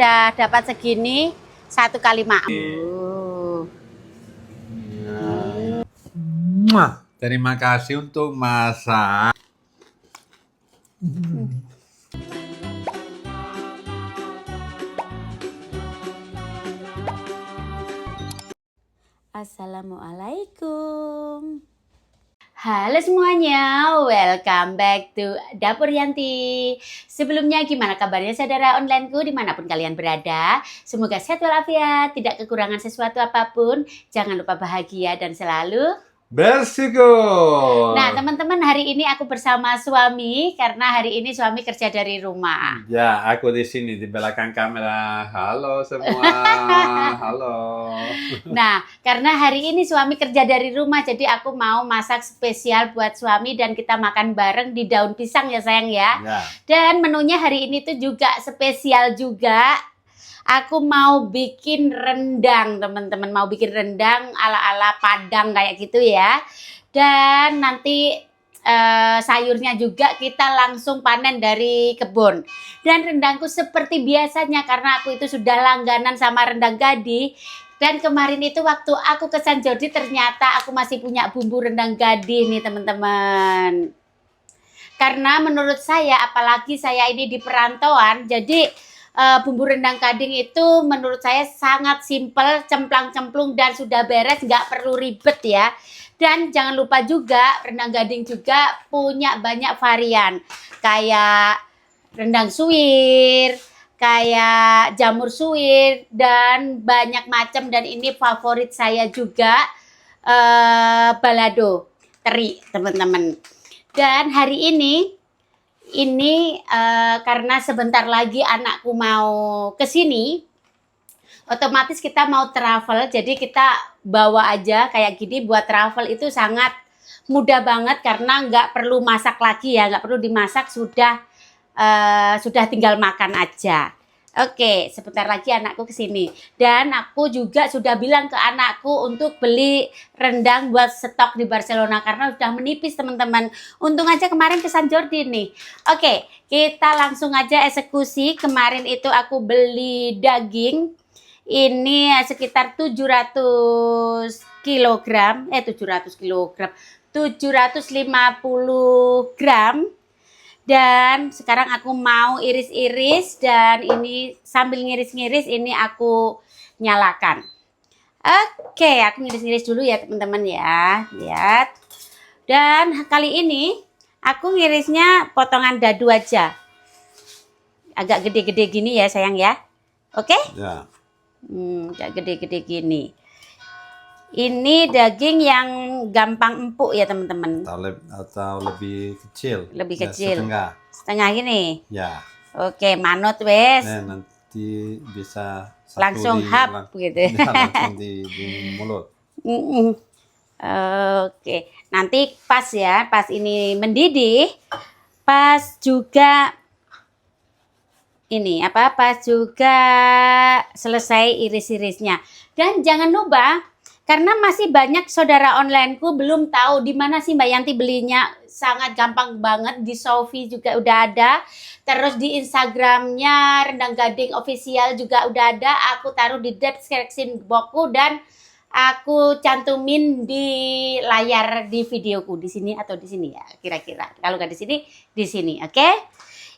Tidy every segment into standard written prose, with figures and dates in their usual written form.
Udah dapat segini 1,5. Terima kasih untuk masak. Assalamualaikum. Halo semuanya, welcome back to Dapur Yanti. Sebelumnya gimana kabarnya saudara onlineku dimanapun kalian berada? Semoga sehat walafiat, tidak kekurangan sesuatu apapun. Jangan lupa bahagia dan selalu bersyukur. Nah teman-teman, hari ini aku bersama suami karena hari ini suami kerja dari rumah. Ya, aku di sini di belakang kamera. Halo semua. Halo. Nah, karena hari ini suami kerja dari rumah, jadi aku mau masak spesial buat suami dan kita makan bareng di daun pisang ya sayang ya. Ya. Dan menunya hari ini tuh juga spesial juga. Aku mau bikin rendang teman-teman, mau bikin rendang ala-ala Padang kayak gitu ya. Dan nanti sayurnya juga kita langsung panen dari kebun. Dan rendangku seperti biasanya karena aku itu sudah langganan sama rendang Gadih. Dan kemarin itu waktu aku ke San Jordi ternyata aku masih punya bumbu rendang Gadih nih teman-teman. Karena menurut saya, apalagi saya ini di perantauan, jadi bumbu rendang Gading itu menurut saya sangat simpel, cemplang-cemplung dan sudah beres, nggak perlu ribet ya. Dan jangan lupa juga rendang Gading juga punya banyak varian, kayak rendang suwir, kayak jamur suwir dan banyak macam. Dan ini favorit saya juga balado teri teman-teman. Dan hari ini karena sebentar lagi anakku mau ke sini, otomatis kita mau travel, jadi kita bawa aja kayak gini. Buat travel itu sangat mudah banget karena nggak perlu masak lagi ya, nggak perlu dimasak, sudah tinggal makan aja. Oke, sebentar lagi anakku ke sini. Dan aku juga sudah bilang ke anakku untuk beli rendang buat stok di Barcelona karena sudah menipis teman-teman. Untung aja kemarin ke San Jordi nih. Oke, kita langsung aja eksekusi. Kemarin itu aku beli daging. Ini sekitar 700 kilogram. 700 kilogram. 750 gram. Dan sekarang aku mau iris-iris, dan ini sambil ngiris-ngiris ini aku nyalakan. Oke, aku ngiris-ngiris dulu ya teman-teman ya. Lihat. Dan kali ini aku ngirisnya potongan dadu aja. Agak gede-gede gini ya sayang ya. Oke? Ya. Agak gede-gede gini. Ini daging yang gampang empuk ya teman-teman. Atau lebih kecil. Lebih Ya, kecil. setengah Gini. Ya. Oke, manut wes. Nanti bisa Langsung hap gitu. Ya, langsung di mulut. Oke, nanti pas ya, pas ini mendidih, pas juga pas juga selesai iris-irisnya. Dan jangan lupa, karena masih banyak saudara onlineku belum tahu di mana sih Mbak Yanti belinya. Sangat gampang banget, di Shopee juga udah ada. Terus di Instagramnya Rendang Gading Official juga udah ada. Aku taruh di description boxku dan aku cantumin di layar di videoku di sini atau di sini ya kira-kira. Kalau nggak di sini, oke?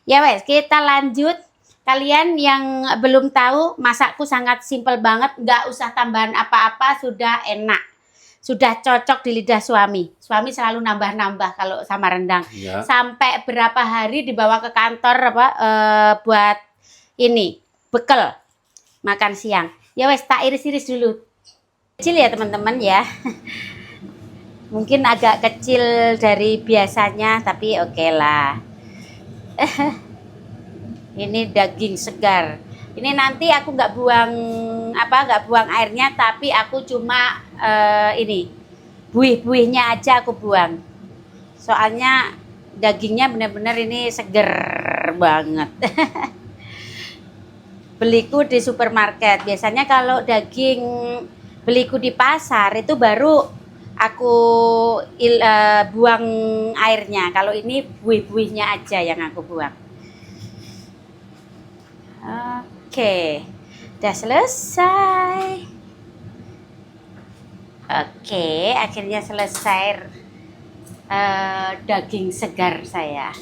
Ya wes, kita lanjut. Kalian yang belum tahu, masakku sangat simpel banget, nggak usah tambahan apa-apa, sudah enak. Sudah cocok di lidah suami. Suami selalu nambah-nambah kalau sama rendang. Ya. Sampai berapa hari dibawa ke kantor buat ini, bekal makan siang. Ya wes, tak iris-iris dulu. Kecil ya teman-teman ya. Mungkin agak kecil dari biasanya, tapi oke lah. Ini daging segar. Ini nanti aku nggak buang airnya, tapi aku cuma buih-buihnya aja aku buang. Soalnya dagingnya benar-benar ini seger banget. Beliku di supermarket. Biasanya kalau daging beliku di pasar itu baru aku buang airnya. Kalau ini buih-buihnya aja yang aku buang. Oke, udah selesai. Oke, akhirnya selesai daging segar saya.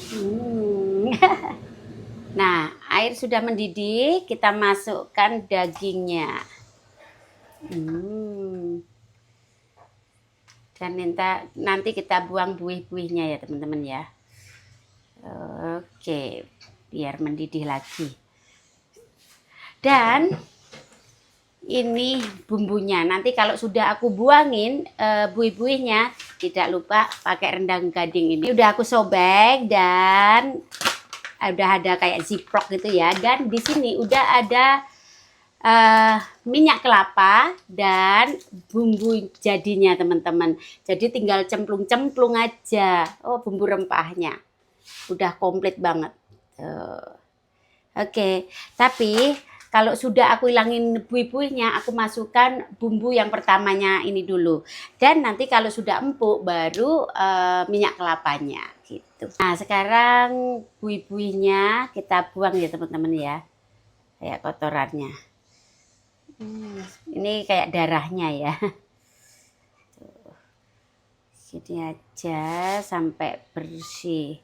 Nah, air sudah mendidih, kita masukkan dagingnya. Dan nanti kita buang buih-buihnya ya teman-teman ya. Oke, biar mendidih lagi. Dan ini bumbunya. Nanti kalau sudah aku buangin buih-buihnya, tidak lupa pakai rendang gading ini. Udah aku sobek dan udah ada kayak ziplock gitu ya. Dan di sini udah ada minyak kelapa dan bumbu jadinya teman-teman. Jadi tinggal cemplung-cemplung aja. Oh, bumbu rempahnya udah komplit banget. Oke, tapi kalau sudah aku hilangin buih-buihnya, aku masukkan bumbu yang pertamanya ini dulu. Dan nanti kalau sudah empuk, baru minyak kelapanya gitu. Nah, sekarang buih-buihnya kita buang ya teman-teman ya. Kayak kotorannya. Ini kayak darahnya ya. Tuh. Gini aja sampai bersih.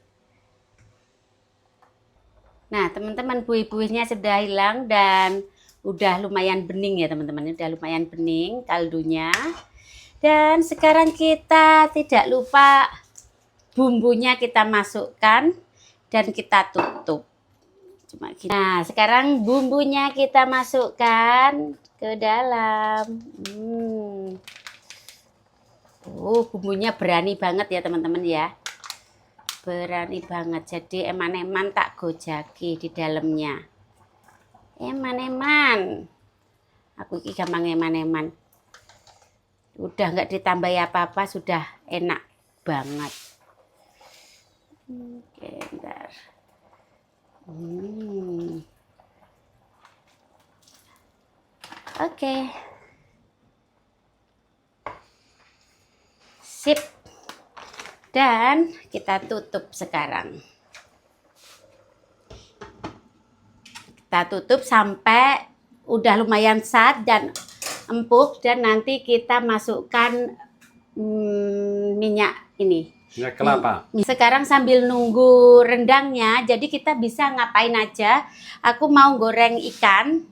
Nah, teman-teman, buih-buihnya sudah hilang dan udah lumayan bening ya teman-teman. Udah lumayan bening kaldunya. Dan sekarang kita tidak lupa bumbunya kita masukkan dan kita tutup. Cuma gini. Nah, sekarang bumbunya kita masukkan ke dalam. Bumbunya berani banget ya teman-teman ya. Berani banget, jadi eman-eman tak gojaki di dalamnya. Eman-eman. Aku ini gampang eman-eman. Udah nggak ditambah apa-apa, sudah enak banget. Oke, bentar. Oke. Sip. Dan kita tutup sekarang. Kita tutup sampai udah lumayan sat dan empuk. Dan nanti kita masukkan minyak ini. Minyak kelapa. Sekarang sambil nunggu rendangnya, jadi kita bisa ngapain aja. Aku mau goreng ikan.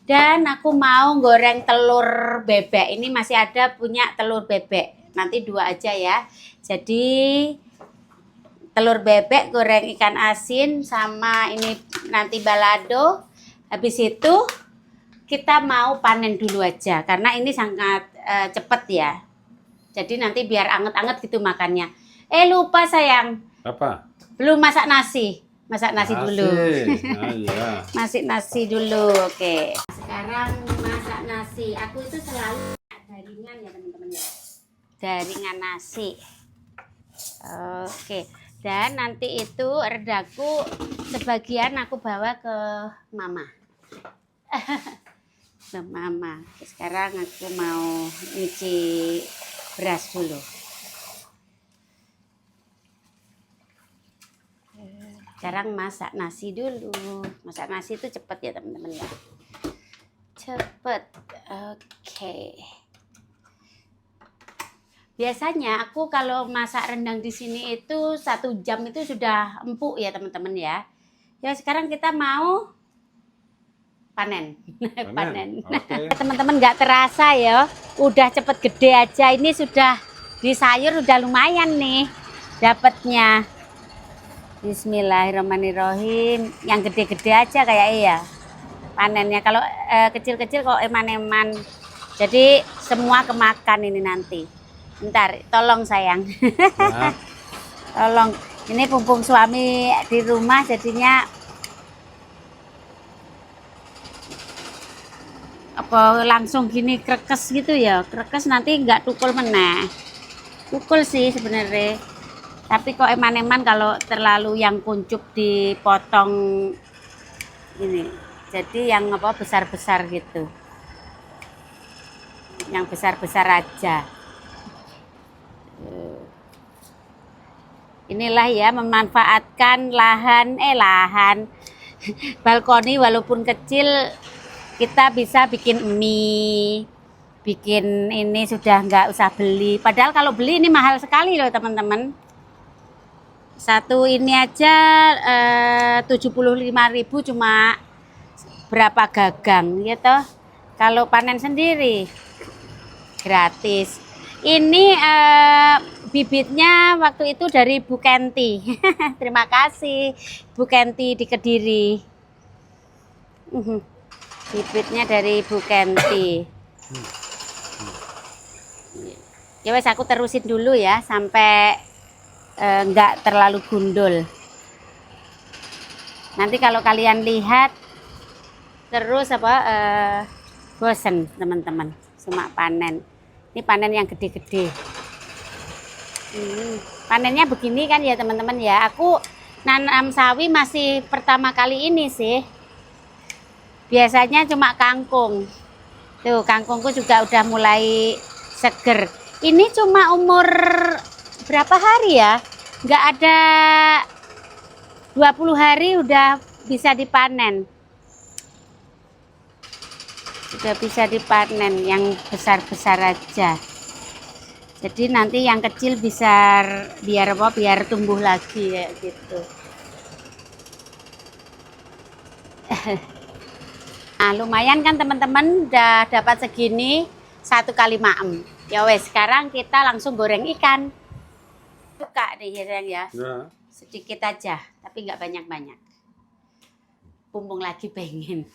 Dan aku mau goreng telur bebek. Ini masih ada punya telur bebek. Nanti 2 aja ya. Jadi telur bebek, goreng ikan asin, sama ini nanti balado. Habis itu kita mau panen dulu aja. Karena ini sangat cepet ya. Jadi nanti biar anget-anget gitu makannya. Lupa sayang. Apa? Belum masak nasi. Masak nasi dulu. Iya. Masak nasi dulu. Oke. Sekarang masak nasi. Aku itu selalu daringan ya teman-teman ya. Daringan nasi. Oke. Dan nanti itu redaku sebagian aku bawa ke mama. Ke mama. Sekarang aku mau nyuci beras dulu. Sekarang masak nasi dulu. Masak nasi itu cepet ya teman-teman ya. Cepet. Oke. Biasanya aku kalau masak rendang di sini itu 1 jam itu sudah empuk ya teman-teman ya. Ya sekarang kita mau panen. Panen. Okay. Teman-teman nggak terasa ya. Udah cepet gede aja. Ini sudah di sayur udah lumayan nih dapatnya. Bismillahirrahmanirrahim. Yang gede-gede aja kayak iya panennya. Kalau kecil-kecil kok eman-eman. Jadi semua kemakan ini nanti. Bentar, tolong sayang. Ya. Tolong. Ini pumpung suami di rumah jadinya apa langsung gini krekes gitu ya. Krekes nanti nggak tukul meneh. Tukul sih sebenarnya. Tapi kok eman-eman kalau terlalu yang kuncup dipotong ini. Jadi yang apa besar-besar gitu. Yang besar-besar aja. Inilah ya memanfaatkan lahan balkoni walaupun kecil kita bisa bikin mie, bikin ini sudah nggak usah beli. Padahal kalau beli ini mahal sekali loh teman-teman. Satu ini aja 75.000 cuma berapa gagang ya toh. Kalau panen sendiri gratis. Ini bibitnya waktu itu dari Bu Kenti. Terima kasih Bu Kenti di Kediri. Bibitnya dari Bu Kenti. Ya wes aku terusin dulu ya sampai enggak terlalu gundul. Nanti kalau kalian lihat terus bosen teman-teman cuma panen. Ini panen yang gede-gede. Panennya begini kan ya teman-teman ya. Aku nanam sawi masih pertama kali ini sih. Biasanya cuma kangkung. Tuh kangkungku juga udah mulai seger. Ini cuma umur berapa hari ya? Nggak ada 20 hari udah bisa dipanen. Sudah bisa dipanen yang besar-besar aja. Jadi nanti yang kecil bisa biar tumbuh lagi kayak gitu. Nah, lumayan kan teman-teman udah dapat segini 1 kali maem. Ya wes, sekarang kita langsung goreng ikan. Suka nih Hirang ya. Sedikit aja, tapi nggak banyak-banyak. Pumpung lagi pengen.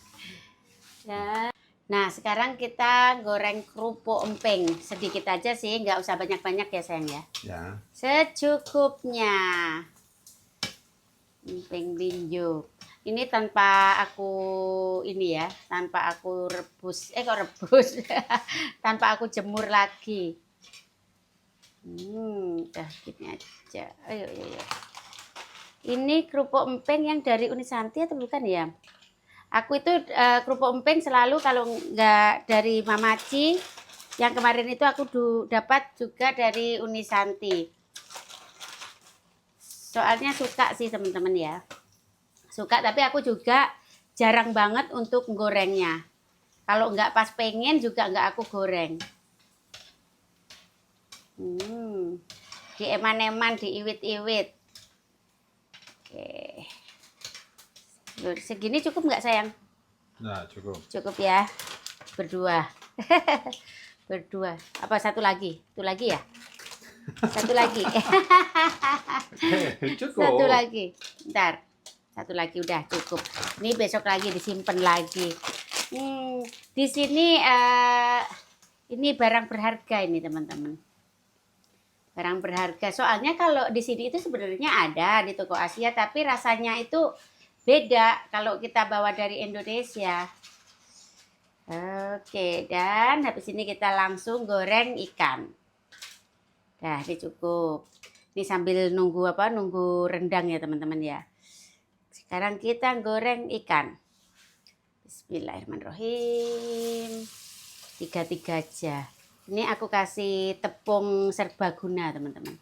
Ya. Nah, sekarang kita goreng kerupuk emping. Sedikit aja sih, nggak usah banyak-banyak ya sayang ya. Ya. Secukupnya. Emping binjuk. Ini tanpa aku tanpa aku rebus. Kok rebus? Tanpa aku jemur lagi. Udah gini aja. Ayo. Ini kerupuk emping yang dari Unisanti atau bukan ya? Aku itu kerupuk emping selalu kalau nggak dari Mamaci. Yang kemarin itu aku dapat juga dari Unisanti. Soalnya suka sih teman-teman ya. Suka, tapi aku juga jarang banget untuk gorengnya. Kalau nggak pas pengen juga nggak aku goreng. Dieman-eman, diiwit-iwit. Oke. Segini cukup nggak sayang? Nah, cukup. Cukup ya. Berdua. Berdua. Apa satu lagi? Itu lagi ya? Satu lagi. Cukup. Satu lagi. Ntar. Satu lagi udah cukup. Ini besok lagi disimpan lagi. Di sini ini barang berharga ini teman-teman. Barang berharga. Soalnya kalau di sini itu sebenarnya ada di toko Asia, tapi rasanya itu beda kalau kita bawa dari Indonesia. Oke, dan habis ini kita langsung goreng ikan. Nah, ini cukup. Ini sambil nunggu rendang ya teman-teman ya. Sekarang kita goreng ikan. Bismillahirrahmanirrahim. 3 aja. Ini aku kasih tepung serbaguna teman-teman.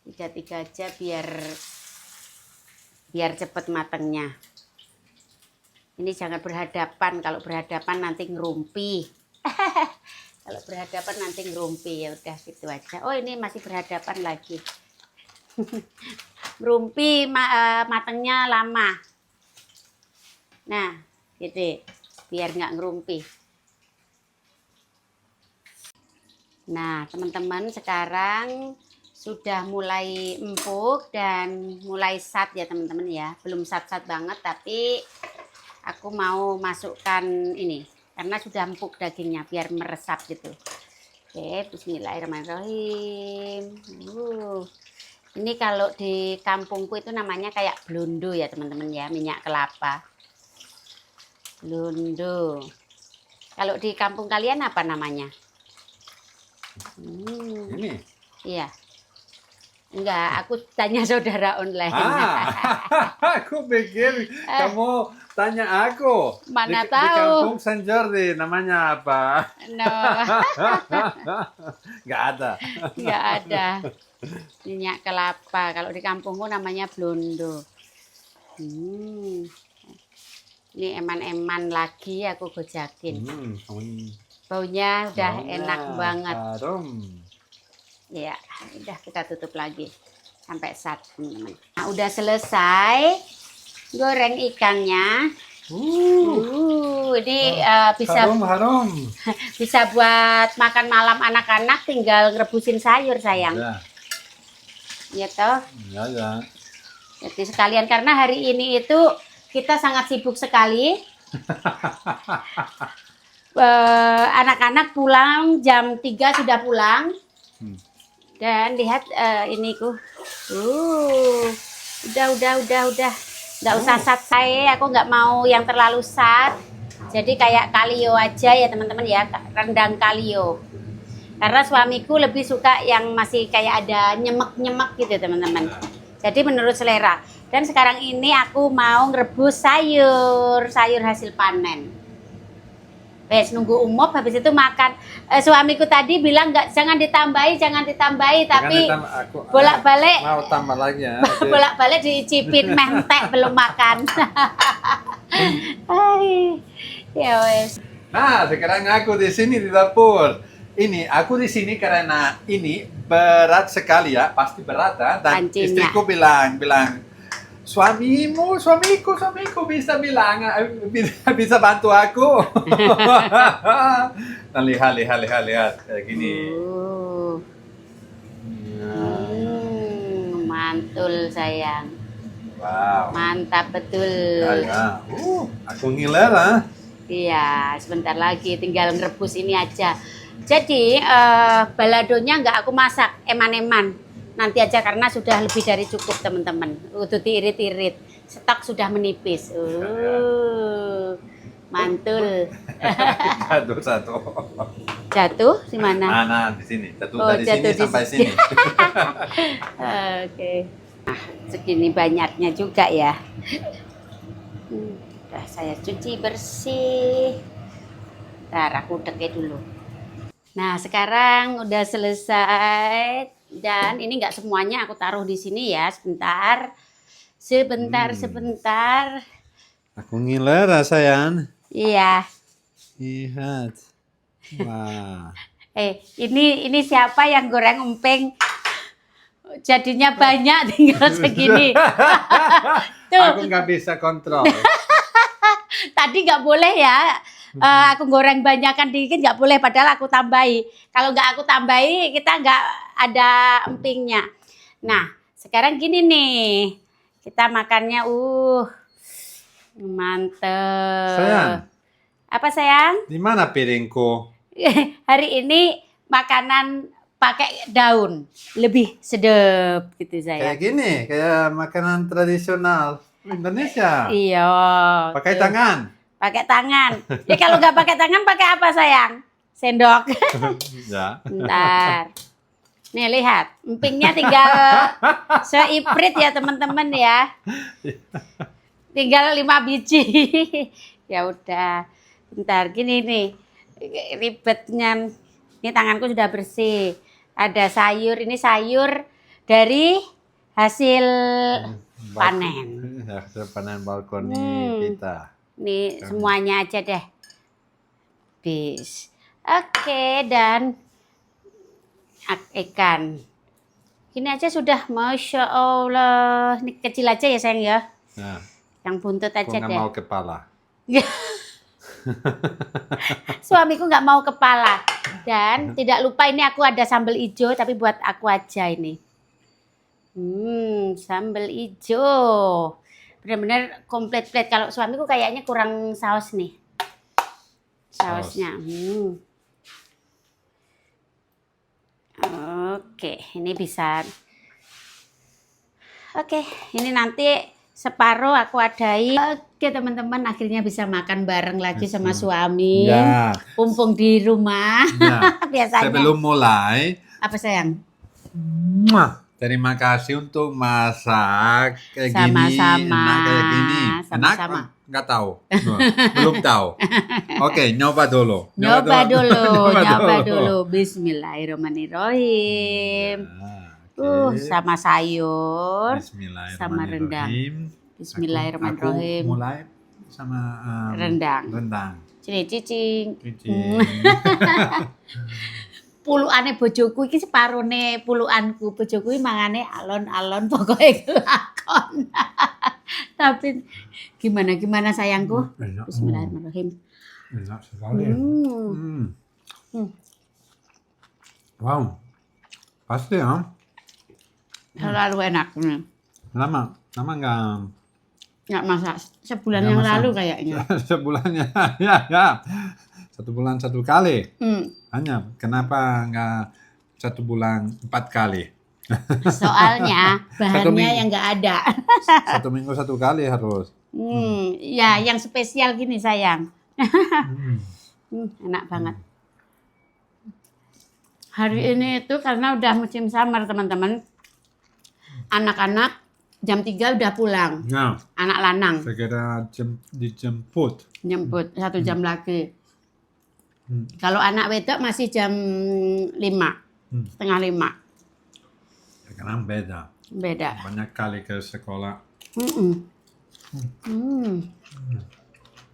3 aja biar cepet matangnya. Ini jangan berhadapan. Kalau berhadapan nanti ngerumpi. Kalau berhadapan nanti ngerumpi. Ya udah gitu aja. Oh ini masih berhadapan lagi. Ngerumpi matangnya lama. Nah gitu. Biar nggak ngerumpi. Nah teman-teman sekarang sudah mulai empuk dan mulai sat ya teman-teman ya. Belum sat-sat banget tapi aku mau masukkan ini karena sudah empuk dagingnya biar meresap gitu. Oke, bismillahirrahmanirrahim. Ini kalau di kampungku itu namanya kayak blondo ya teman-teman ya, minyak kelapa. Blondo. Kalau di kampung kalian apa namanya? Ini? Iya. Enggak, aku tanya saudara online. Aku pikir kamu tanya aku. Mana Di tahu. kampung San Jordi namanya apa? No. Nggak ada. Enggak ada. Minyak kelapa. Kalau di kampungku namanya blondo. Hmm. Ini eman-eman lagi aku gojakin. Baunya udah enak banget. Harum. Ya, udah kita tutup lagi sampai saat teman-teman. Nah, udah selesai goreng ikannya. Ini bisa Harum. bisa buat makan malam anak-anak, tinggal ngerebusin sayur sayang. Ya toh. Ya. Jadi sekalian karena hari ini itu kita sangat sibuk sekali. Anak-anak pulang jam 3 sudah pulang. Dan lihat ini ku. Udah. Nggak usah sat saya, aku nggak mau yang terlalu sat. Jadi kayak kalio aja ya teman-teman ya, rendang kalio. Karena suamiku lebih suka yang masih kayak ada nyemek-nyemek gitu teman-teman. Jadi menurut selera. Dan sekarang ini aku mau ngerebus sayur hasil panen. Wes nunggu umop, habis itu makan. Suamiku tadi bilang jangan ditambahi, tapi bolak-balik mau tambah lagi ya. bolak-balik dicipin mentek belum makan. Ya wes. Nah, sekarang aku di sini di dapur. Ini aku di sini karena ini berat sekali ya, pasti berat ya. Dan Pancinya. istriku bilang suamiku bisa bilang bisa bantu aku. Dan lihat kayak gini. Mantul sayang. Wow. Mantap betul. Ya. Aku ngiler ah. Iya, sebentar lagi tinggal ngerebus ini aja. Jadi baladonya nggak aku masak eman-eman. Nanti aja karena sudah lebih dari cukup teman-teman. Udah diirit-irit. Stok sudah menipis. Mantul. Jatuh. Jatuh di mana? Nah, di sini. Jatuh Oh, dari jatuh sini di sampai sini. sini. Oke. Nah, segini banyaknya juga ya. Udah saya cuci bersih. Ntar aku udeknya dulu. Nah, sekarang udah selesai. Dan ini nggak semuanya aku taruh di sini ya. Sebentar. Aku ngiler sayang. Iya. Lihat. Wah. Ini siapa yang goreng emping? Jadinya banyak tinggal segini. Tuh. Aku nggak bisa kontrol. Tadi nggak boleh ya. Aku goreng banyakan dikit nggak boleh, padahal aku tambahi. Kalau nggak aku tambahi, kita nggak ada empingnya. Nah, sekarang gini nih, kita makannya, mantep. Sayang. Apa sayang? Di mana piringku? Hari ini makanan pakai daun, lebih sedap gitu sayang. Kayak gini, kayak makanan tradisional Indonesia. Iya. Pakai tangan. Pakai tangan. Ya kalau nggak pakai tangan, pakai apa sayang? Sendok. Ya. Bentar. Nih lihat, empingnya tinggal seiprit ya teman-teman ya. Tinggal 5 biji. Ya udah. Bentar, gini nih. Ribetnya. Ini tanganku sudah bersih. Ada sayur, ini sayur dari hasil panen. Hasil panen balkoni kita. Nih semuanya aja deh. Bis. Oke, dan ikan. Ini aja sudah, Masya Allah. Ini kecil aja ya sayang ya. Nah, Yang buntut aja aku nggak deh. mau kepala. Suamiku nggak mau kepala. Dan tidak lupa ini aku ada sambal hijau, tapi buat aku aja ini. Sambal hijau. Benar-benar komplit. Kalau suamiku kayaknya kurang saus nih. Sausnya. Oke, ini bisa. Oke, ini nanti separuh aku adai. Oke teman-teman, akhirnya bisa makan bareng lagi sama suami. Ya. Mumpung di rumah. Ya. Biasanya. Sebelum mulai, Apa sayang? terima kasih untuk masak kayak Sama-sama. gini, enak kayak gini. Sama-sama. Enak? Nggak tahu. Belum tahu. Oke, nyoba dulu. Nyoba dulu. Bismillahirrahmanirrahim. Ya, oke. Sama sayur, Bismillahirrahmanirrahim. sama rendang. Bismillahirrahmanirrahim. Aku mulai sama Rendang. Rendang. Cicing. Cicing. Puluane bojoku iki separone puluanku. Bojoku iki mangane alon-alon pokoke kelakon. Tapi gimana sayangku? Enak. Bismillahirrahmanirrahim. Enak sekali. Wow. Pasti ya. Selalu enak. Lama Nggak masak sebulan nggak yang masak. lalu kayaknya. Sebulannya. Ya. 1 bulan 1 kali. Hanya kenapa nggak 1 bulan 4 kali? Soalnya bahannya minggu. yang nggak ada. 1 minggu 1 kali harus. Ya yang spesial gini sayang. Enak banget. Hari ini itu karena udah musim summer teman-teman. Anak-anak jam 3 udah pulang. Ya, Anak lanang segera dijemput. jemput 1 jam lagi. Kalau anak wedok masih jam 5, setengah 5. Sekarang beda. Beda. Banyak kali ke sekolah.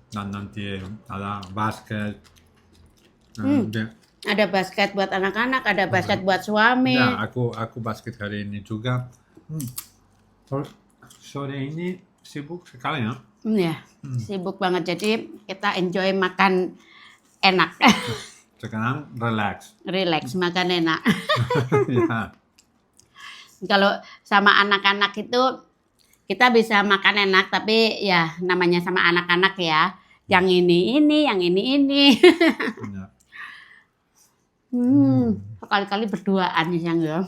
Dan nanti ada basket. Ada basket buat anak-anak, ada basket buat suami. Ya, aku basket hari ini juga. Sore ini sibuk sekali ya. Ya, sibuk banget. Jadi kita enjoy makan enak. Sekarang relax. Relax, makan enak. Ya. Kalau sama anak-anak itu kita bisa makan enak, tapi ya namanya sama anak-anak ya. Yang ini, yang ini. Ya. Sekali-kali berduaan ya, Sang ya.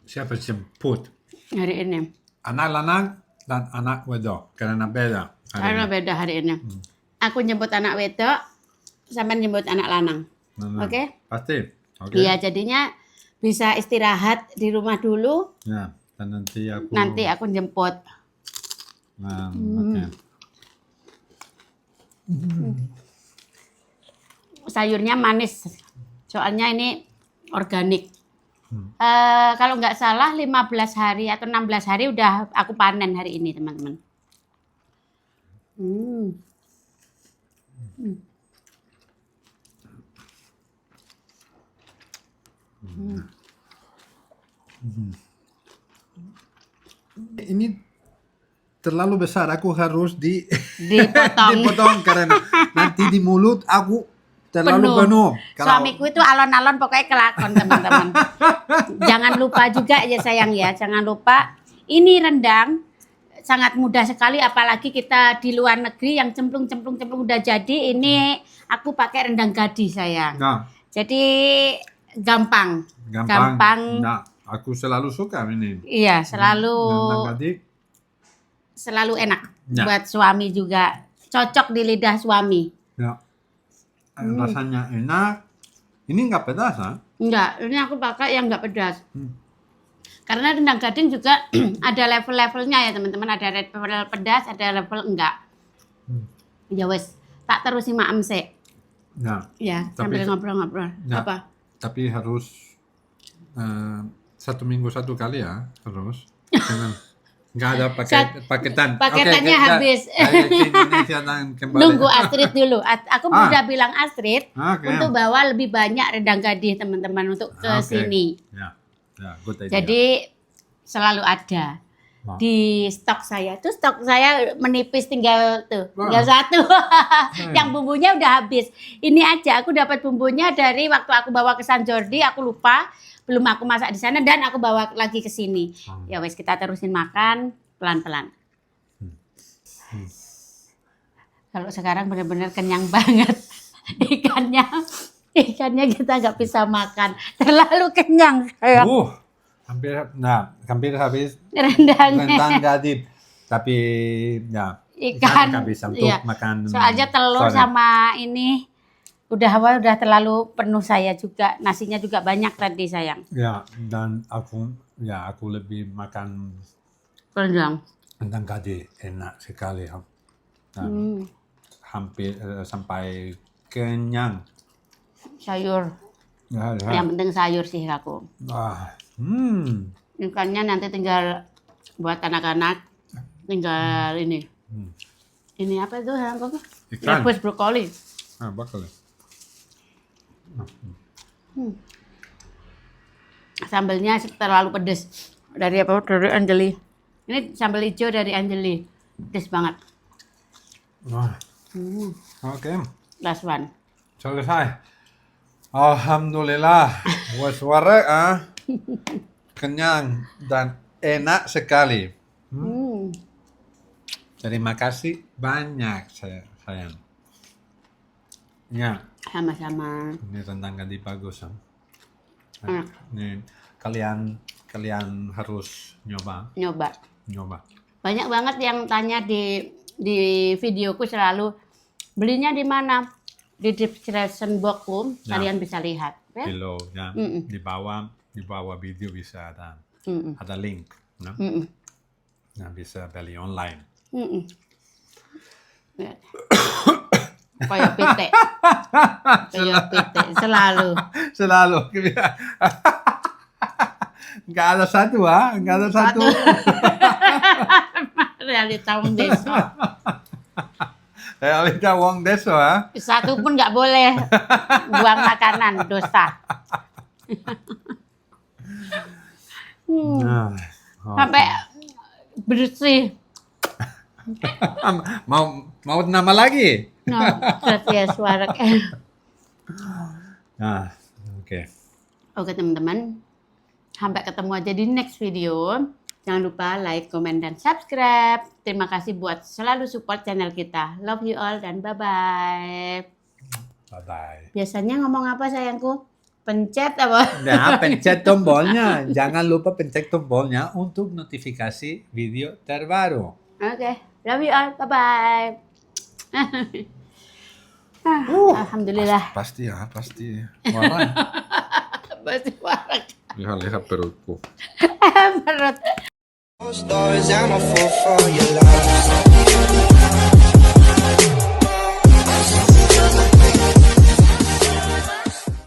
Siapa jemput? Hari ini. Anak lanang dan anak wedok karena beda. hari Karena ini. beda hari ini. Aku jemput anak wedok, sampai jemput anak lanang. Nah, Oke? Pasti. Oke. Iya, jadinya bisa istirahat di rumah dulu. Ya, dan nanti Nanti aku jemput. Nah, oke. Sayurnya manis. Soalnya ini organik. Kalau nggak salah 15 hari atau 16 hari udah aku panen hari ini, teman-teman. Ini terlalu besar, aku harus Dipotong. dipotong karena nanti di mulut aku terlalu penuh. Suamiku itu alon-alon pokoknya kelakon, teman-teman. Jangan lupa juga ya sayang ya, jangan lupa ini rendang sangat mudah sekali, apalagi kita di luar negeri yang cemplung udah jadi. Ini aku pakai rendang gadi sayang. Nah, Jadi gampang. Nah, aku selalu suka ini. Iya, Rendang gadi. selalu enak Ya. buat suami juga. Cocok di lidah suami. Ya. Rasanya enak. Ini nggak pedas, ha? Enggak, ini aku pakai yang enggak pedas. Karena rendang gading juga ada level-levelnya ya teman-teman. Ada level pedas, ada level enggak. Ya wes, tak terusin maem sih. Ya. Ya, Tapi- sambil ngobrol-ngobrol. Ya. Apa? Tapi harus 1 minggu 1 kali ya, harus. Jangan nggak ada paketan. Paketannya Oke, habis. Saya ke Indonesia dan kembali. Nunggu Astrid dulu. Aku udah bilang Astrid Oke. untuk bawa lebih banyak rendang gading teman-teman untuk ke Oke. sini. Ya, good idea. Jadi selalu ada Wah. di stok saya. Tuh stok saya menipis tinggal Wah. satu. Yang bumbunya udah habis. Ini aja aku dapat bumbunya dari waktu aku bawa ke San Jordi, aku lupa. Belum aku masak di sana dan aku bawa lagi ke sini. Ya wes, kita terusin makan pelan-pelan. Kalau sekarang benar-benar kenyang banget. Ikannya kita nggak bisa makan. Terlalu kenyang. hampir habis Rendangnya. rendang gadi. Tapi ya Ikan. nggak bisa untuk Iya. makan. Soalnya telur sore. sama ini udah terlalu penuh saya juga. Nasinya juga banyak tadi sayang. Ya, dan aku lebih makan Rendang. rendang gadi, enak sekali. Dan hampir sampai kenyang. Sayur. Ya, ya. Yang penting sayur sih aku. Ah, Ikannya nanti tinggal buat anak-anak. Tinggal ini. Ini apa itu yang kok? Ikan. Rebus brokoli. bakal. Sambelnya terlalu pedes. Dari apa? Dari Anjeli. Ini sambal hijau dari Anjeli. Pedes banget. Wah. Oke. Last one. Selesai. Alhamdulillah. Was warek kenyang dan enak sekali. Terima kasih banyak sayang. Ya, Sama-sama. ini rendang gadi bagus. Enak. Ini kalian harus nyoba. Nyoba. Banyak banget yang tanya di videoku selalu, belinya di mana? Di description boxku, Ya. kalian bisa lihat. Ya? Below ya. Di bawah video bisa ada link. No? Nah, bisa beli online. Ya. Kayak pite. Kayak pite. Selalu. Nggak ada satu, nggak ada satu. Realita wong desa. Realita wong desa, Satu pun nggak boleh buang makanan, dosa. Sampai bersih. Mau nama lagi? No, gracias suara. Nah, oke. Oke teman-teman, sampai ketemu aja di next video. Jangan lupa like, comment, dan subscribe. Terima kasih buat selalu support channel kita. Love you all dan bye-bye. Bye-bye. Biasanya ngomong apa sayangku? Pencet apa? Nah, pencet tombolnya. Jangan lupa pencet tombolnya untuk notifikasi video terbaru. Oke, love you all. Bye-bye. Alhamdulillah. Pasti. Warna. Pasti warak. Lihat perutku. Perut. Stories, I'm a fool for your love.